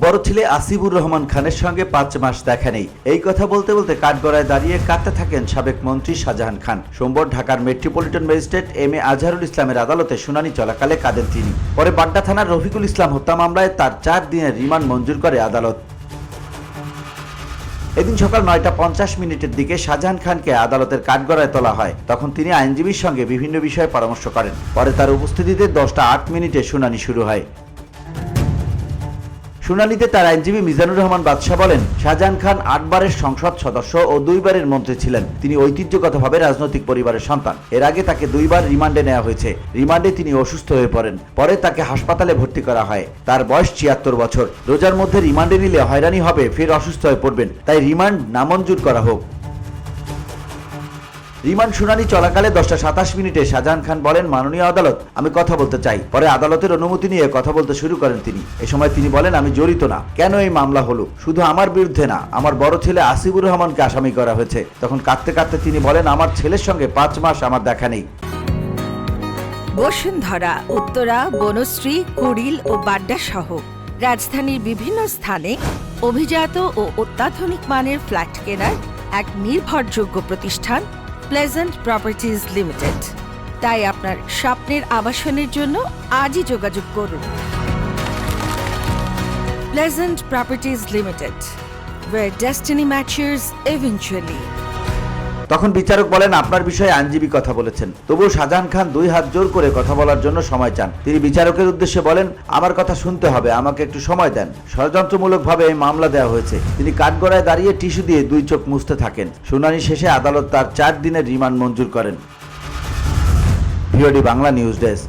বড় ছেলে আসিফুর রহমান খানের সঙ্গে 5 মাস দেখা নেই, এই কথা বলতে বলতে কাঠগড়ায় দাঁড়িয়ে কাঁদতে থাকেন সাবেক মন্ত্রী শাহজাহান খান। সোমবার ঢাকার মেট্রোপলিটন ম্যাজিস্ট্রেট এম.এ. আজহারুল ইসলামের আদালতে শুনানি চলাকালে কাঁদেন তিনি। পরে বাড্ডা থানার রফিকুল ইসলাম হত্যা মামলায় তার 4 দিনের রিমান্ড মঞ্জুর করে আদালত। এদিন সকাল 9:50 দিকে শাহজাহান খানকে আদালতের কাঠগড়ায় তোলা হয়। তখন তিনি আইনজীবীর সঙ্গে বিভিন্ন বিষয়ে পরামর্শ করেন। পরে তার উপস্থিতিতে 10:08 শুনানি শুরু হয়। শুনানিতে তার আইনজীবী মিজানুর রহমান বাদশা বলেন, শাহজাহান খান 8 বারের সংসদ সদস্য ও 2 বারের মন্ত্রী ছিলেন। তিনি ঐতিহ্যগতভাবে রাজনৈতিক পরিবারের সন্তান। এর আগে তাকে 2 বার রিমান্ডে নেওয়া হয়েছে। রিমান্ডে তিনি অসুস্থ হয়ে পড়েন। পরে তাকে হাসপাতালে ভর্তি করা হয়। তার বয়স 76 বছর। রোজার মধ্যে রিমান্ডে নিলে হয়রানি হবে, ফের অসুস্থ হয়ে পড়বেন। তাই রিমান্ড নামঞ্জুর করা হোক। রিমান্ড শুনানি চলাকালে 10:27 শাহজাহান খান বলেন, মাননীয় আদালত, আমি কথা বলতে চাই। পরে আদালতের অনুমতি নিয়ে কথা বলতে শুরু করেন তিনি। এ সময় তিনি বলেন, আমি জড়িত না। কেন এই মামলা হলো? শুধু আমার বিরুদ্ধে না, আমার বড় ছেলে আসিফুর রহমানকে আসামি করা হয়েছে। তখন কাঁদতে কাঁদতে তিনি বলেন, আমার ছেলের সঙ্গে 5 মাস আমার দেখা নেই। বসুন্ধরা, উত্তরা, বনশ্রী, কুড়িল ও বাড্ডা সহ রাজধানীর বিভিন্ন স্থানে অভিজাত ও অত্যাধুনিক মানের ফ্ল্যাট কেনার এক নির্ভরযোগ্য প্রতিষ্ঠান প্লেজেন্ট প্রপার্টিজ লিমিটেড। তাই আপনার স্বপ্নের আবাসনের জন্য আজই যোগাযোগ করুন। Pleasant properties limited, where destiny matches eventually. তখন বিচারক বলেন, আপনার বিষয়ে আইনজীবী কথা বলেছেন। তবুও শাহজাহান খান 2 হাত জোর করে কথা বলার জন্য সময় চান। তিনি বিচারকের উদ্দেশ্যে বলেন, আমার কথা শুনতে হবে, আমাকে একটু সময় দেন। ষড়যন্ত্রমূলকভাবে এই মামলা দেওয়া হয়েছে। তিনি কাঠগড়ায় দাঁড়িয়ে টিস্যু দিয়ে 2 চোখ মুছতে থাকেন। শুনানি শেষে আদালত তার 4 দিনের রিমান্ড মঞ্জুর করেন। VOD Bangla news desk.